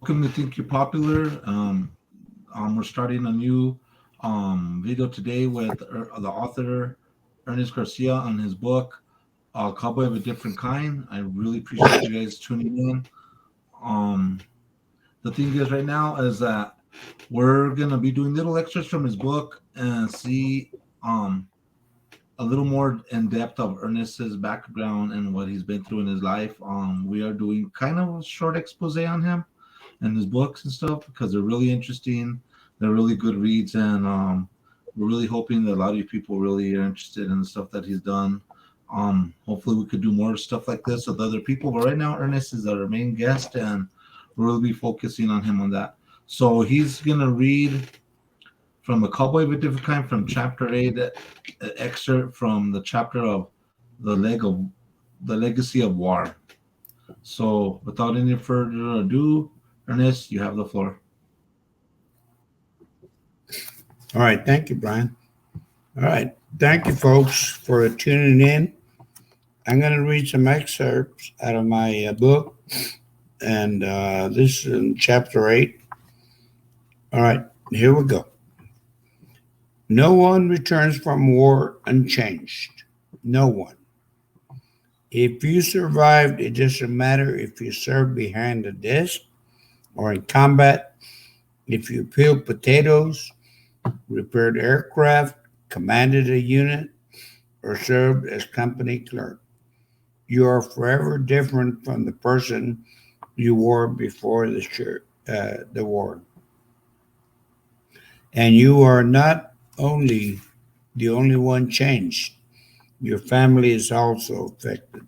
welcome to Think You're Popular. We're starting a new video today with the author Ernest Garcia on his book Cowboy of a Different Kind. I really appreciate you guys tuning in. Um, the thing is, right now, is that we're gonna be doing little extras from his book and see a little more in depth of Ernest's background and what he's been through in his life. We are doing kind of a short expose on him and his books and stuff because they're really interesting. They're really good reads, and we're really hoping that a lot of you people really are interested in the stuff that he's done. Hopefully, we could do more stuff like this with other people. But right now, Ernest is our main guest, and we'll really be focusing on him on that. So he's gonna read from the Cowboy of a Different Kind from chapter 8, excerpt from the chapter of the leg of the legacy of war. So without any further ado, Ernest, you have the floor. All right. Thank you, Brian. All right. Thank you, folks, for tuning in. I'm going to read some excerpts out of my book, and this is in chapter 8. All right. Here we go. No one returns from war unchanged. No one. If you survived, it doesn't matter if you served behind the desk or in combat, if you peeled potatoes, repaired aircraft, commanded a unit, or served as company clerk. You are forever different from the person you were before the war. And you are not only the only one changed, your family is also affected.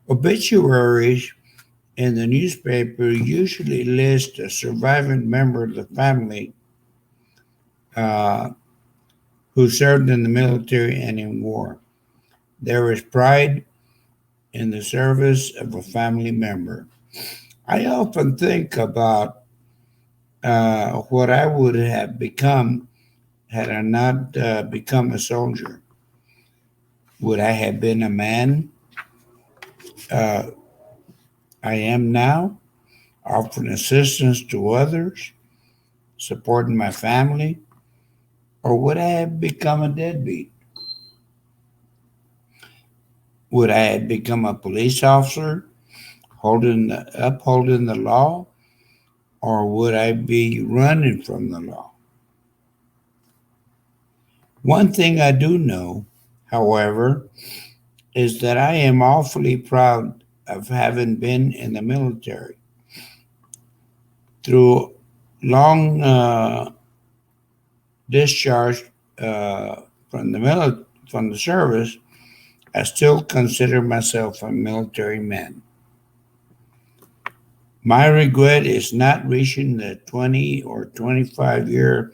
Obituaries in the newspaper usually list a surviving member of the family uh, who served in the military and in war. There is pride in the service of a family member. I often think about what I would have become had I not become a soldier. Would I have been a man uh, I am now, offering assistance to others, supporting my family, or would I have become a deadbeat? Would I have become a police officer, upholding the law, or would I be running from the law? One thing I do know, however, is that I am awfully proud of having been in the military. Through long discharge from the service, I still consider myself a military man. My regret is not reaching the 20 or 25-year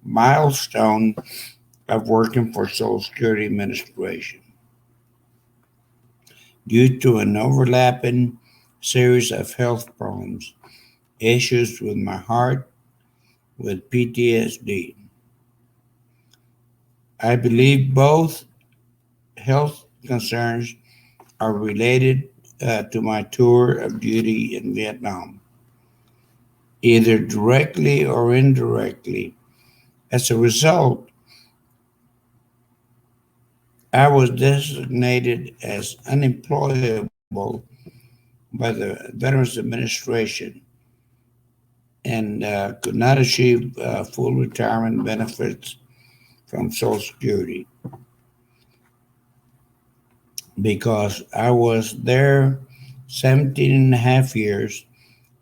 milestone of working for Social Security Administration due to an overlapping series of health problems, issues with my heart, with PTSD. I believe both health concerns are related to my tour of duty in Vietnam, either directly or indirectly. As a result, I was designated as unemployable by the Veterans Administration and could not achieve full retirement benefits from Social Security because I was there 17 and a half years,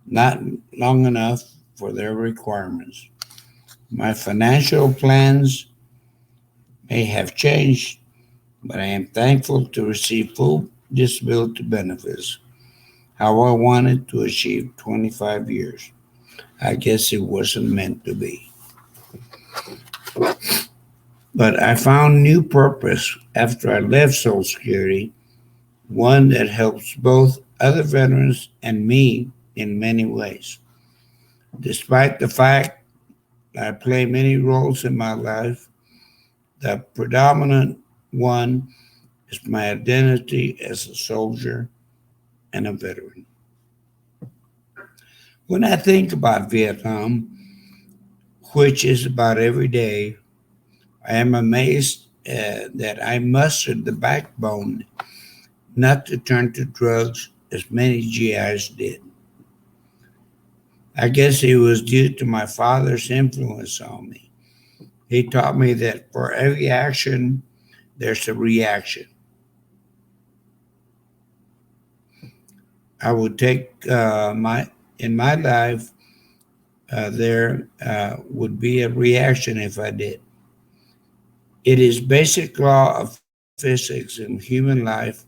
not long enough for their requirements. My financial plans may have changed, but I am thankful to receive full disability benefits. How I wanted to achieve 25 years. I guess it wasn't meant to be. But I found new purpose after I left Social Security, one that helps both other veterans and me in many ways. Despite the fact I play many roles in my life, the predominant one is my identity as a soldier and a veteran. When I think about Vietnam, which is about every day, I am amazed that I mustered the backbone not to turn to drugs as many GIs did. I guess it was due to my father's influence on me. He taught me that for every action, there's a reaction. I would take my in my life there would be a reaction if I did. It is basic law of physics in human life,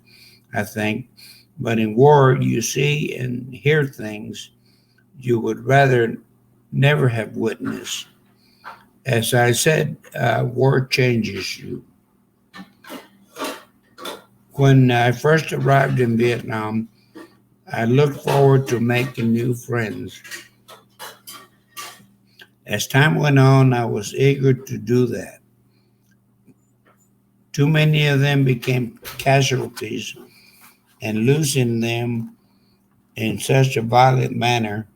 I think. But in war, you see and hear things you would rather never have witnessed. As I said, war changes you. When I first arrived in Vietnam, I looked forward to making new friends. As time went on, I was eager to do that. Too many of them became casualties, and losing them in such a violent manner,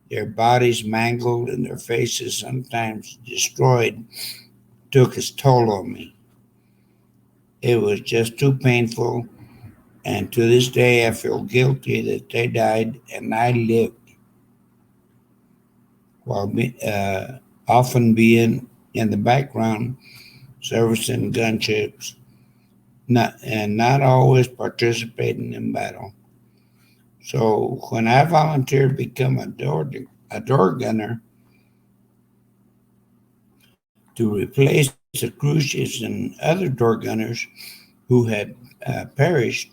their bodies mangled and their faces sometimes destroyed, took its toll on me. It was just too painful, and to this day I feel guilty that they died and I lived while often being in the background servicing gunships and not always participating in battle. So when I volunteered to become a door gunner to replace the crucians and other door gunners who had perished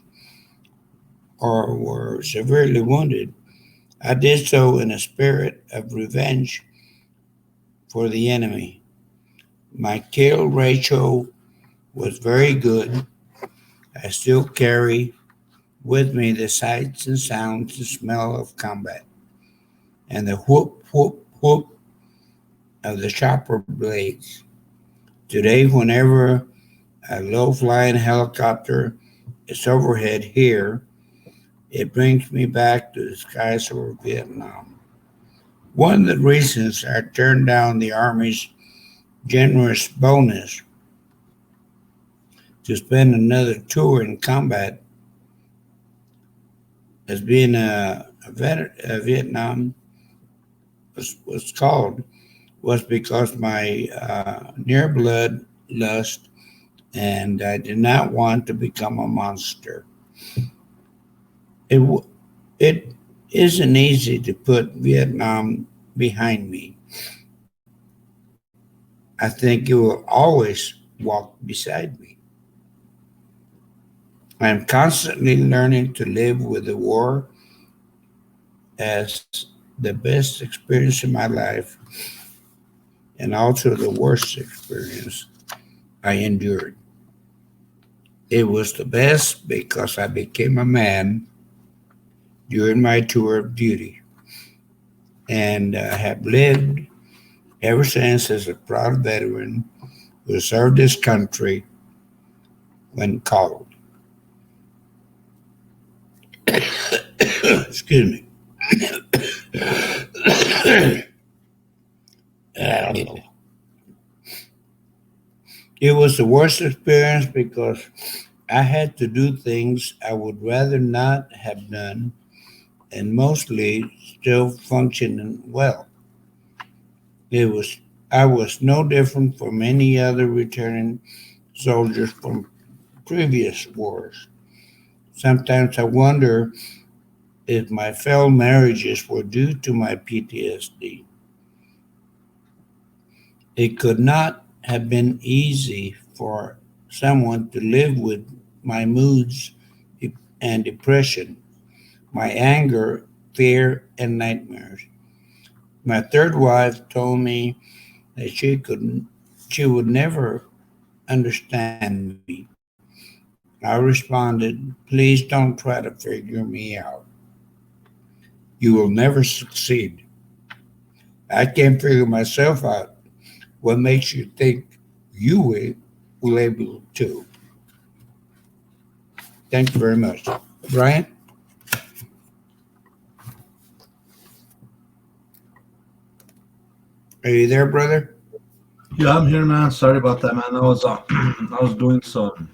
or were severely wounded, I did so in a spirit of revenge for the enemy. My kill ratio was very good. I still carry with me the sights and sounds and smell of combat and the whoop, whoop, whoop of the chopper blades. Today, whenever a low flying helicopter is overhead here, it brings me back to the skies over Vietnam. One of the reasons I turned down the Army's generous bonus to spend another tour in combat as being a veteran of Vietnam was called was because my near blood lust and I did not want to become a monster. It it isn't easy to put Vietnam behind me. I think it will always walk beside me. I am constantly learning to live with the war as the best experience in my life and also the worst experience I endured. It was the best because I became a man during my tour of duty and have lived ever since as a proud veteran who served his country when called. Excuse me. It was the worst experience because I had to do things I would rather not have done and mostly still functioning well. It was I was no different from any other returning soldiers from previous wars. Sometimes I wonder if my failed marriages were due to my PTSD. It could not have been easy for someone to live with my moods and depression, my anger, fear, and nightmares. My third wife told me that she would never understand me. I responded, "Please don't try to figure me out. You will never succeed. I can't figure myself out. What makes you think will able to?" Thank you very much. Brian? Are you there, brother? Yeah, I'm here, man. Sorry about that, man. I was I was doing some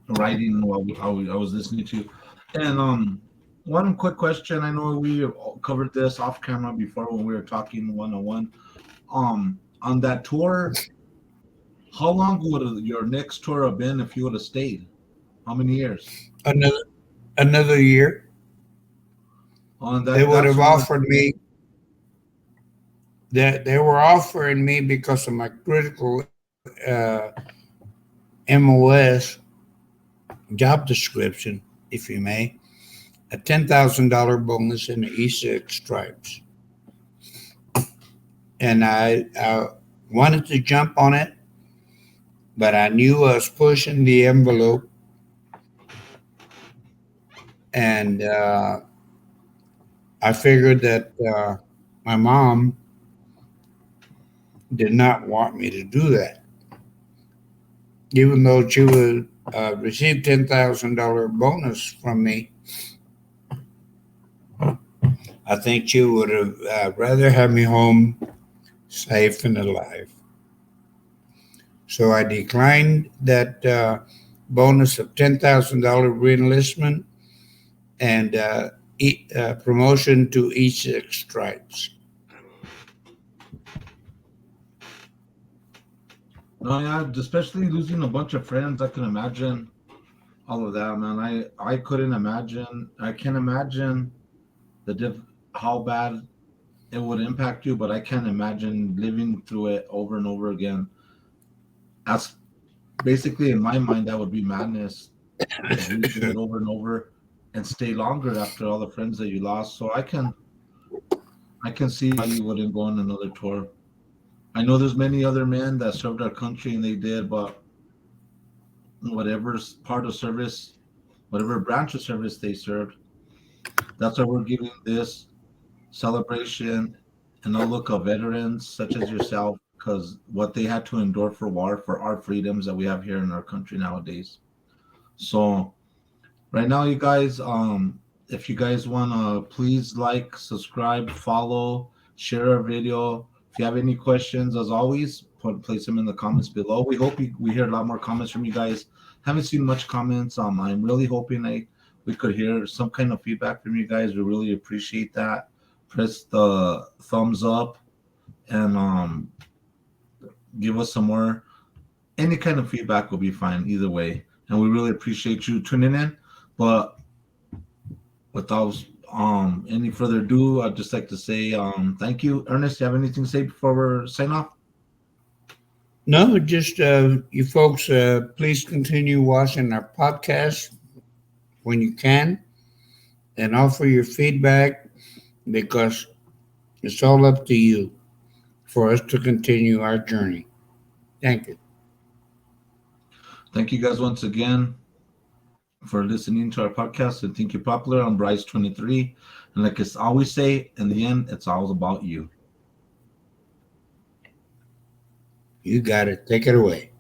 writing while I was listening to you. And one quick question. I know we covered this off camera before when we were talking one on one. On that tour, how long would your next tour have been if you would have stayed? How many years? Another year. On They that, would that's have one. offered me that they were offering me because of my critical MOS job description, if you may, a $10,000 bonus in the E6 stripes. And I wanted to jump on it, but I knew I was pushing the envelope, and I figured that my mom did not want me to do that, even though she would receive $10,000 bonus from me. I think she would have rather have me home safe and alive. So I declined that bonus of $10,000 reenlistment and promotion to E6 stripes. No, yeah, especially losing a bunch of friends. I can imagine all of that, man. I couldn't imagine. I can't imagine the how bad it would impact you, but I can't imagine living through it over and over again. That's basically in my mind that would be madness to relive it over and over and stay longer after all the friends that you lost. So I can see why you wouldn't go on another tour. I know there's many other men that served our country and they did, but whatever part of service, whatever branch of service they served, that's why we're giving this celebration and a look of veterans such as yourself, because what they had to endure for war for our freedoms that we have here in our country nowadays. So right now, you guys, if you guys wanna please like, subscribe, follow, share our video. If you have any questions, as always, place them in the comments below. We hope we hear a lot more comments from you guys. Haven't seen much comments. I'm really hoping we could hear some kind of feedback from you guys. We really appreciate that. Press the thumbs up and give us some more. Any kind of feedback will be fine either way. And we really appreciate you tuning in. But without any further ado, I'd just like to say thank you. Ernest, do you have anything to say before we sign off? No, just you folks, please continue watching our podcast when you can and offer your feedback because it's all up to you for us to continue our journey. Thank you. Thank you guys once again for listening to our podcast and Think You're Popular. I'm Bryce 23. And like I always say, in the end, it's all about you. You got it. Take it away.